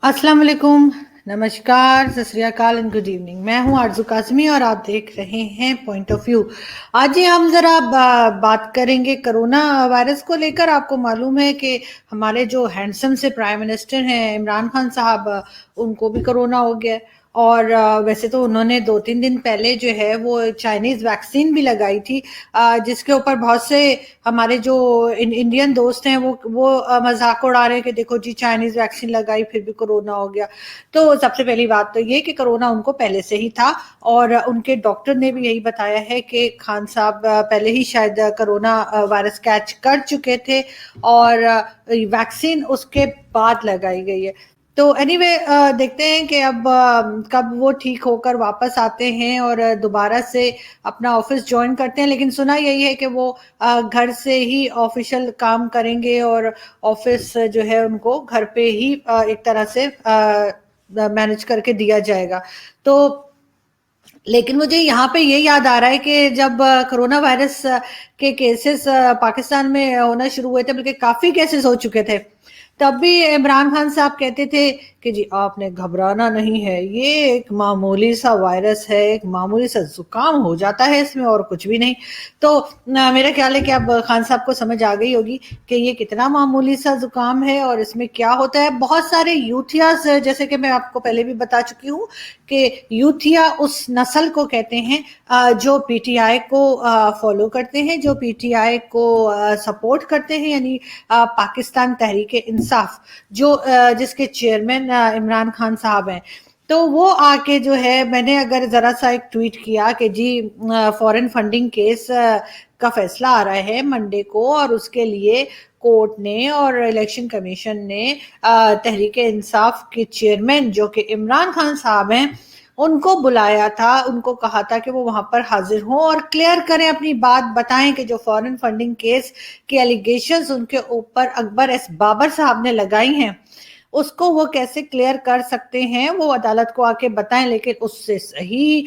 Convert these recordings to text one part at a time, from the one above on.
अस्सलाम वालेकुम, नमस्कार, सत श्री अकाल एंड गुड इवनिंग। मैं हूं आरजू काज़मी और आप देख रहे हैं पॉइंट ऑफ व्यू। आज ही हम जरा बात करेंगे कोरोना वायरस को लेकर। आपको मालूम है कि हमारे जो हैंडसम से प्राइम मिनिस्टर हैं इमरान खान साहब, उनको भी कोरोना हो गया है। और वैसे तो उन्होंने 2-3 दिन पहले जो है वो चाइनीज वैक्सीन भी लगाई थी, जिसके ऊपर बहुत से हमारे जो इंडियन दोस्त हैं वो मजाक उड़ा रहे हैं कि देखो जी चाइनीज वैक्सीन लगाई फिर भी कोरोना हो गया। तो सबसे पहली बात तो ये कि कोरोना उनको पहले से ही था, और उनके डॉक्टर ने भी यही बताया है कि खान साहब पहले ही शायद कोरोना वायरस कैच कर चुके थे, और वैक्सीन उसके बाद लगाई गई है। तो एनीवे देखते हैं कि अब कब वो ठीक होकर वापस आते हैं और दोबारा से अपना ऑफिस ज्वाइन करते हैं। लेकिन सुना यही है कि वो घर से ही ऑफिशियल काम करेंगे, और ऑफिस जो है उनको घर पे ही एक तरह से मैनेज करके दिया जाएगा। तो लेकिन मुझे यहाँ पे ये याद आ रहा है कि जब कोरोना वायरस के केसेस पाकिस्तान में होना शुरू हुए थे, बल्कि काफी केसेस हो चुके थे, तब भी इमरान खान साहब कहते थे कि जी आपने घबराना नहीं है, ये एक मामूली सा वायरस है, एक मामूली सा जुकाम हो जाता है, इसमें और कुछ भी नहीं। तो मेरा ख्याल है कि अब खान साहब को समझ आ गई होगी कि ये कितना मामूली सा जुकाम है और इसमें क्या होता है। बहुत सारे यूथियास, जैसे कि मैं आपको पहले भी बता चुकी हूँ कि यूथिया उस नस्ल को कहते हैं जो पीटीआई को फॉलो करते हैं, जो पीटीआई को सपोर्ट करते हैं, यानी पाकिस्तान तहरीक इंसाफ, जो जिसके चेयरमैन इमरान खान साहब हैं। तो वो आके जो है, मैंने अगर जरा सा एक ट्वीट किया कि जी फॉरेन फंडिंग केस का फैसला आ रहा है मंडे को, और उसके लिए कोर्ट ने और इलेक्शन कमीशन ने तहरीक इंसाफ के चेयरमैन जो कि इमरान खान साहब हैं उनको बुलाया था, उनको कहा था कि वो वहां पर हाजिर हों और क्लियर करें, अपनी बात बताएं कि जो फॉरेन फंडिंग केस के एलिगेशंस उनके ऊपर अकबर एस बाबर साहब ने लगाई हैं उसको वो कैसे क्लियर कर सकते हैं, वो अदालत को आके बताएं। लेकिन उससे सही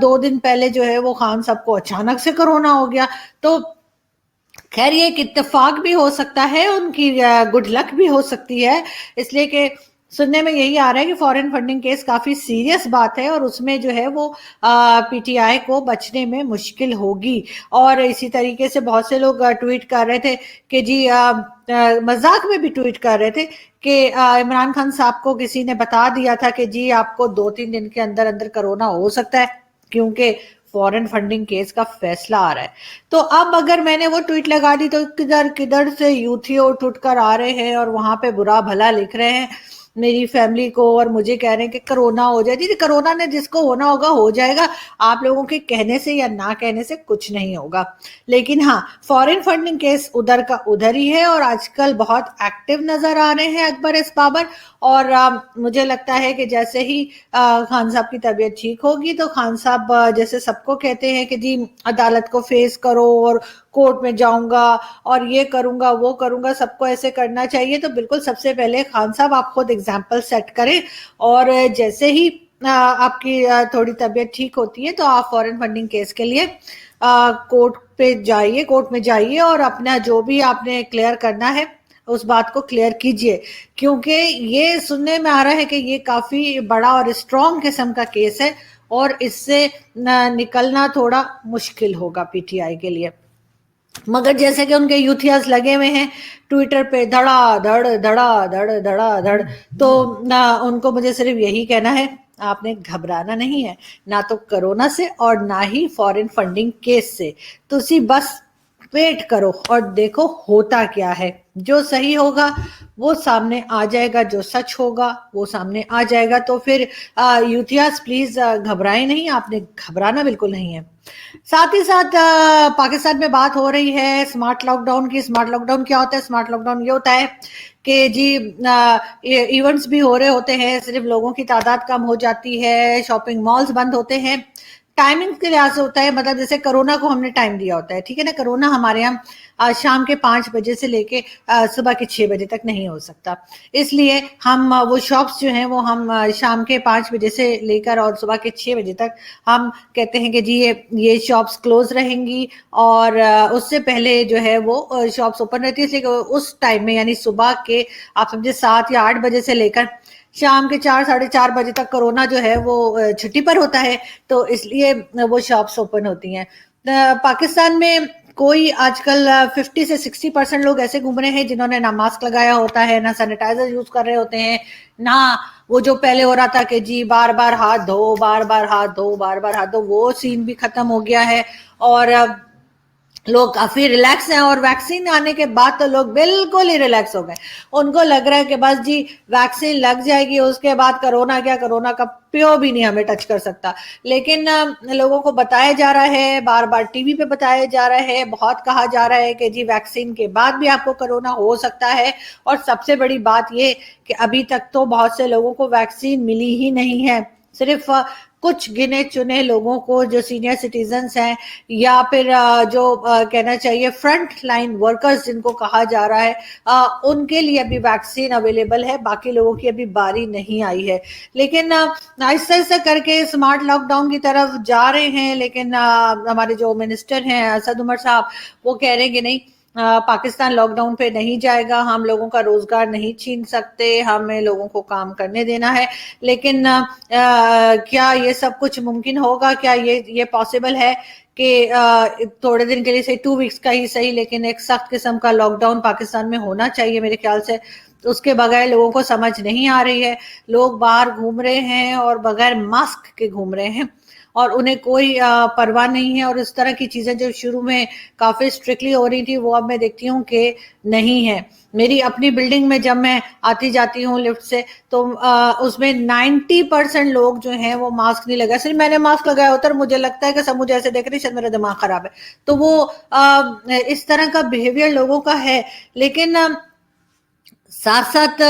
2 दिन पहले जो है वो खान साहब को अचानक से कोरोना हो गया। तो खैर ये एक इत्तेफाक भी हो सकता है, उनकी गुड लक भी हो सकती है, इसलिए कि सुनने में यही आ रहा है कि फॉरेन फंडिंग केस काफी सीरियस बात है और उसमें जो है वो पीटीआई को बचने में मुश्किल होगी। और इसी तरीके से बहुत से लोग ट्वीट कर रहे थे कि जी मजाक में भी ट्वीट कर रहे थे कि इमरान खान साहब को किसी ने बता दिया था कि जी आपको 2-3 दिन के अंदर अंदर कोरोना हो सकता है, क्योंकि फॉरेन फंडिंग केस का फैसला आ रहा है। तो अब अगर मैंने वो ट्वीट लगा दी तो किधर किधर से यूथी उठ उठ कर आ रहे हैं और वहां पे बुरा भला लिख रहे हैं मेरी फैमिली को, और मुझे कह रहे हैं कि कोरोना हो जाए। जी कोरोना ने जिसको होना होगा हो जाएगा, आप लोगों के कहने से या ना कहने से कुछ नहीं होगा। लेकिन हाँ, फॉरेन फंडिंग केस उधर का उधर ही है और आजकल बहुत एक्टिव नजर आ रहे हैं अकबर एस बाबर। और मुझे लगता है कि जैसे ही खान साहब की तबीयत ठीक होगी तो खान साहब जैसे सबको कहते हैं कि जी अदालत को फेस करो और कोर्ट में जाऊंगा और ये करूंगा वो करूंगा, सबको ऐसे करना चाहिए। तो बिल्कुल सबसे पहले खान साहब आप खुद एग्जाम्पल सेट करें, और जैसे ही आपकी थोड़ी तबीयत ठीक होती है तो आप फॉरेन फंडिंग केस के लिए कोर्ट पे जाइए, कोर्ट में जाइए और अपना जो भी आपने क्लियर करना है उस बात को क्लियर कीजिए, क्योंकि ये सुनने में आ रहा है कि ये काफी बड़ा और स्ट्रॉन्ग किस्म का केस है और इससे निकलना थोड़ा मुश्किल होगा पीटीआई के लिए। मगर जैसे कि उनके यूथियास लगे हुए हैं ट्विटर पे धड़ा धड़ धड़ा धड़, तो ना उनको मुझे सिर्फ यही कहना है, आपने घबराना नहीं है, ना तो कोरोना से और ना ही फॉरेन फंडिंग केस से। तुसी बस वेट करो और देखो होता क्या है। जो सही होगा वो सामने आ जाएगा, जो सच होगा वो सामने आ जाएगा। तो फिर यूथियास प्लीज घबराएं नहीं, आपने घबराना बिल्कुल नहीं है। साथ ही साथ पाकिस्तान में बात हो रही है स्मार्ट लॉकडाउन की। स्मार्ट लॉकडाउन क्या होता है? स्मार्ट लॉकडाउन ये होता है कि जी इवेंट्स भी हो रहे होते हैं, सिर्फ लोगों की तादाद कम हो जाती है, शॉपिंग मॉल्स बंद होते हैं, टाइमिंग के लिहाज से होता है। मतलब जैसे कोरोना को हमने टाइम दिया होता है, ठीक है ना, कोरोना हमारे यहाँ शाम के 5 बजे से लेके सुबह के 6 बजे तक नहीं हो सकता, इसलिए हम वो शॉप्स जो हैं वो हम शाम के 5 बजे से लेकर और सुबह के 6 बजे तक हम कहते हैं कि जी ये शॉप्स क्लोज रहेंगी, और उससे पहले जो है वो शॉप्स ओपन रहती है, इसलिए उस टाइम में यानी सुबह के आप समझे 7 या 8 बजे से लेकर शाम के 4 साढ़े 4 बजे तक कोरोना जो है वो छुट्टी पर होता है, तो इसलिए वो शॉप्स ओपन होती हैं। पाकिस्तान में कोई आजकल 50 से 60% लोग ऐसे घूम रहे हैं जिन्होंने ना मास्क लगाया होता है, ना सैनिटाइजर यूज कर रहे होते हैं, ना वो जो पहले हो रहा था कि जी बार बार हाथ धो, बार बार हाथ धो, बार बार हाथ धो, वो सीन भी खत्म हो गया है। और लोग काफी रिलैक्स हैं, और वैक्सीन आने के बाद तो लोग बिल्कुल ही रिलैक्स हो गए। उनको लग रहा है कि बस जी वैक्सीन लग जाएगी, उसके बाद कोरोना क्या, कोरोना का प्यो भी नहीं हमें टच कर सकता। लेकिन लोगों को बताया जा रहा है, बार बार टीवी पे बताया जा रहा है, बहुत कहा जा रहा है कि जी वैक्सीन के बाद भी आपको कोरोना हो सकता है। और सबसे बड़ी बात ये कि अभी तक तो बहुत से लोगों को वैक्सीन मिली ही नहीं है। सिर्फ कुछ गिने चुने लोगों को, जो सीनियर सिटीजन्स हैं, या फिर जो कहना चाहिए फ्रंट लाइन वर्कर्स जिनको कहा जा रहा है, उनके लिए अभी वैक्सीन अवेलेबल है, बाकी लोगों की अभी बारी नहीं आई है। लेकिन आहिस्ता आहिस्ता करके स्मार्ट लॉकडाउन की तरफ जा रहे हैं। लेकिन हमारे जो मिनिस्टर हैं असद उमर साहब, वो कह रहे हैं कि नहीं, पाकिस्तान लॉकडाउन पे नहीं जाएगा, हम लोगों का रोजगार नहीं छीन सकते, हमें लोगों को काम करने देना है। लेकिन क्या ये सब कुछ मुमकिन होगा? क्या ये पॉसिबल है कि थोड़े दिन के लिए सही, 2 वीक्स का ही सही, लेकिन एक सख्त किस्म का लॉकडाउन पाकिस्तान में होना चाहिए मेरे ख्याल से। उसके बगैर लोगों को समझ नहीं आ रही है। लोग बाहर घूम रहे हैं और बगैर मास्क के घूम रहे हैं, और उन्हें कोई परवाह नहीं है। और इस तरह की चीजें जो शुरू में काफी स्ट्रिक्टली हो रही थी, वो अब मैं देखती हूँ कि नहीं है। मेरी अपनी बिल्डिंग में जब मैं आती जाती हूँ लिफ्ट से, तो उसमें 90% लोग जो हैं वो मास्क नहीं लगाए। सिर्फ मैंने मास्क लगाया होता है, मुझे लगता है कि सब मुझे ऐसे देख रहे हैं, शायद मेरा दिमाग खराब है। तो वो इस तरह का बिहेवियर लोगों का है। लेकिन साथ साथ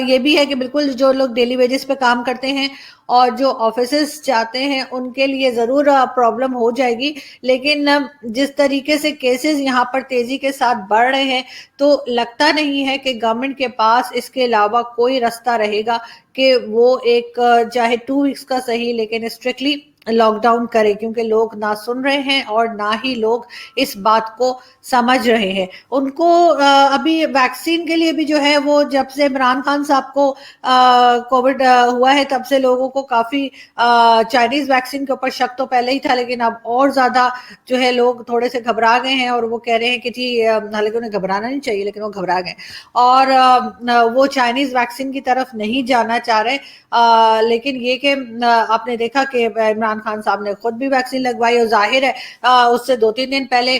ये भी है कि बिल्कुल जो लोग डेली वेजेस पे काम करते हैं और जो ऑफिसेस जाते हैं, उनके लिए ज़रूर प्रॉब्लम हो जाएगी। लेकिन जिस तरीके से केसेस यहाँ पर तेज़ी के साथ बढ़ रहे हैं, तो लगता नहीं है कि गवर्नमेंट के पास इसके अलावा कोई रास्ता रहेगा कि वो एक चाहे 2 वीक्स का सही, लेकिन स्ट्रिक्टली लॉकडाउन करे, क्योंकि लोग ना सुन रहे हैं और ना ही लोग इस बात को समझ रहे हैं। उनको अभी वैक्सीन के लिए भी जो है, वो जब से इमरान खान साहब को कोविड हुआ है, तब से लोगों को काफी चाइनीज वैक्सीन के ऊपर शक तो पहले ही था, लेकिन अब और ज्यादा जो है लोग थोड़े से घबरा गए हैं, और वो कह रहे हैं कि जी हालांकि उन्हें घबराना नहीं चाहिए, लेकिन वो घबरा गए और वो चाइनीज वैक्सीन की तरफ नहीं जाना चाह रहे। लेकिन ये कि आपने देखा कि इमरान खान साहब ने खुद भी वैक्सीन लगवाई, और जाहिर है उससे 2-3 दिन पहले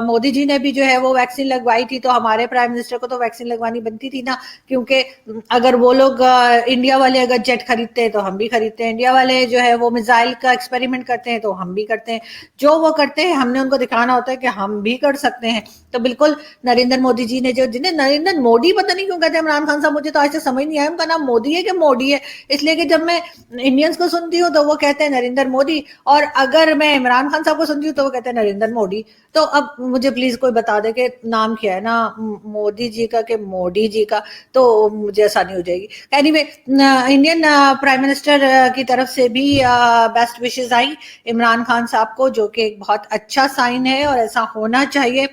मोदी जी ने भी जो है वो वैक्सीन लगवाई थी। तो हमारे प्राइम मिनिस्टर को तो वैक्सीन लगवानी बनती थी ना, क्योंकि अगर वो लोग इंडिया वाले अगर जेट खरीदते हैं तो हम भी खरीदते हैं, इंडिया वाले जो है वो मिसाइल का एक्सपेरिमेंट करते हैं तो हम भी करते हैं। जो वो करते हैं हमने उनको दिखाना होता है कि हम भी कर सकते हैं। तो बिल्कुल नरेंद्र मोदी जी ने जो, जिन्हें नरेंद्र मोदी पता नहीं क्यों कहते हैं इमरान खान साहब, मुझे तो आज तक समझ नहीं आया उनका नाम मोदी है कि मोदी है। इसलिए कि जब मैं इंडियंस को सुनती हूँ तो वो कहते हैं नरेंद्र मोदी, और अगर मैं इमरान खान साहब को सुनती हूँ तो वो कहते हैं नरेंद्र मोदी। तो अब मुझे प्लीज कोई बता दे कि नाम क्या है ना, मोदी जी का कि मोदी जी का, तो मुझे आसानी हो जाएगी। एनीवे, इंडियन प्राइम मिनिस्टर की तरफ से भी बेस्ट विशेस आई इमरान खान साहब को, जो कि एक बहुत अच्छा साइन है और ऐसा होना चाहिए।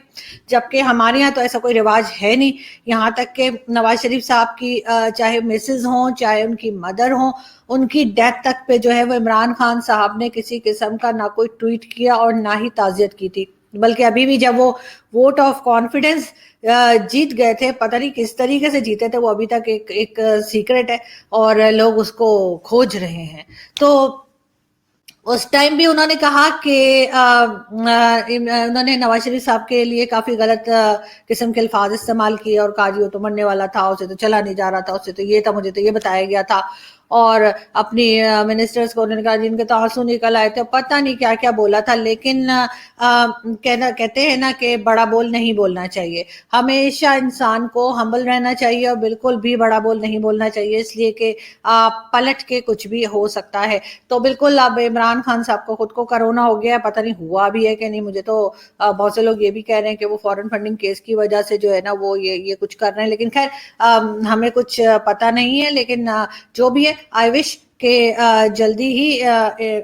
जबकि हमारे यहाँ तो ऐसा कोई रिवाज है नहीं। यहाँ तक कि नवाज शरीफ साहब की चाहे मिसेज हों, चाहे उनकी मदर हों, उनकी डेथ तक पे जो है वो इमरान खान साहब ने किसी किस्म का ना कोई ट्वीट किया और ना ही ताज़ियत की थी। बल्कि अभी भी जब वो वोट ऑफ कॉन्फिडेंस जीत गए थे, पता नहीं किस तरीके से जीते थे, वो अभी तक एक सीक्रेट है और लोग उसको खोज रहे हैं। तो उस टाइम भी उन्होंने कहा कि उन्होंने नवाज शरीफ साहब के लिए काफी गलत किस्म के अल्फाज इस्तेमाल किए और कहा जी वो तो मरने वाला था, उसे तो चला नहीं जा रहा था, उसे तो ये था, मुझे तो ये बताया गया था। और अपनी मिनिस्टर्स को उन्होंने कहा जिनके तो आंसू निकल आए थे, पता नहीं क्या क्या बोला था। लेकिन कहते हैं ना कि बड़ा बोल नहीं बोलना चाहिए। हमेशा इंसान को हम्बल रहना चाहिए और बिल्कुल भी बड़ा बोल नहीं बोलना चाहिए, इसलिए कि पलट के कुछ भी हो सकता है। तो बिल्कुल अब इमरान खान साहब को खुद को कोरोना हो गया, पता नहीं हुआ भी है कि नहीं। मुझे तो बहुत से लोग ये भी कह रहे हैं कि वो फॉरेन फंडिंग केस की वजह से जो है ना वो ये कुछ कर रहे हैं, लेकिन खैर हमें कुछ पता नहीं है। लेकिन जो भी है, आई विश कि जल्दी ही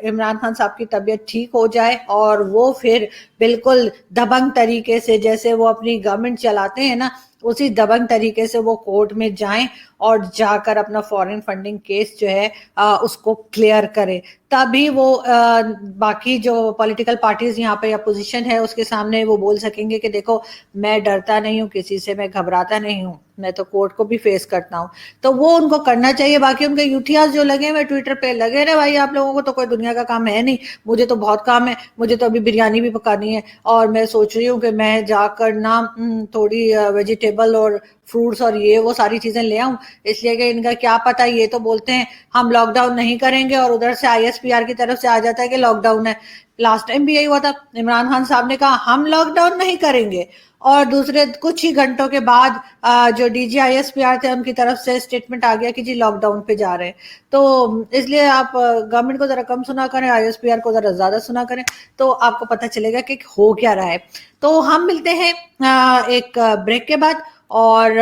इमरान खान साहब की तबीयत ठीक हो जाए और वो फिर बिल्कुल दबंग तरीके से, जैसे वो अपनी गवर्नमेंट चलाते हैं ना, उसी दबंग तरीके से वो कोर्ट में जाएं اور जाकर अपना फॉरेन फंडिंग केस जो है उसको क्लियर करे, तभी वो बाकी जो पॉलिटिकल पार्टीज यहाँ पे अपोजिशन है उसके सामने वो बोल सकेंगे कि देखो मैं डरता नहीं हूँ किसी से, मैं घबराता नहीं हूँ, मैं तो कोर्ट को भी फेस करता हूँ। तो वो उनको करना चाहिए। बाकी उनके यूठियास जो लगे हुए ट्विटर पे, लगे रहे भाई, आप लोगों को तो कोई दुनिया का काम है नहीं, मुझे तो बहुत काम है, मुझे तो अभी बिरयानी भी पकानी है और मैं सोच रही हूँ कि मैं जाकर ना थोड़ी वेजिटेबल और फ्रूट्स और ये वो सारी चीजें ले आऊं, इसलिए कि इनका क्या पता, ये तो बोलते हैं हम लॉकडाउन नहीं करेंगे और उधर से आईएसपीआर की तरफ से आ जाता है कि लॉकडाउन है। लास्ट टाइम भी यही हुआ था, इमरान खान साहब ने कहा हम लॉकडाउन नहीं करेंगे और दूसरे कुछ ही घंटों के बाद जो डीजीआईएसपीआर थे उनकी तरफ से स्टेटमेंट आ गया कि जी लॉकडाउन पे जा रहे हैं। तो इसलिए आप गवर्नमेंट को जरा कम सुना करें, आईएसपीआर को जरा ज्यादा सुना करें, तो आपको पता चलेगा कि हो क्या रहा है। तो हम मिलते हैं एक ब्रेक के बाद और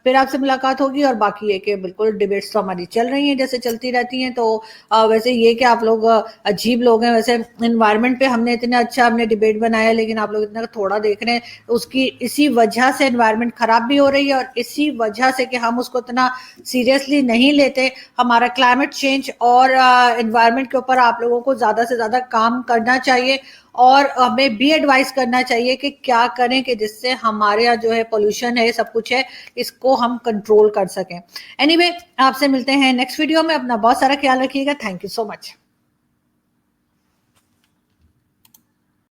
फिर आपसे मुलाकात होगी। और बाकी ये कि बिल्कुल डिबेट्स तो हमारी चल रही हैं जैसे चलती रहती हैं। तो वैसे ये कि आप लोग अजीब लोग हैं, वैसे एनवायरनमेंट पे हमने इतना अच्छा हमने डिबेट बनाया लेकिन आप लोग इतना थोड़ा देख रहे हैं, उसकी इसी वजह से एनवायरनमेंट खराब भी हो रही है और इसी वजह से कि हम उसको इतना सीरियसली नहीं लेते। हमारा क्लाइमेट चेंज और एनवायरनमेंट के ऊपर आप लोगों को ज्यादा से ज्यादा काम करना चाहिए और हमें भी एडवाइस करना चाहिए कि क्या करें कि जिससे हमारे यहाँ जो है पोल्यूशन है, सब कुछ है, इसको हम कंट्रोल कर सकें। एनीवे, आपसे मिलते हैं नेक्स्ट वीडियो में। अपना बहुत सारा ख्याल रखिएगा। Thank you so much.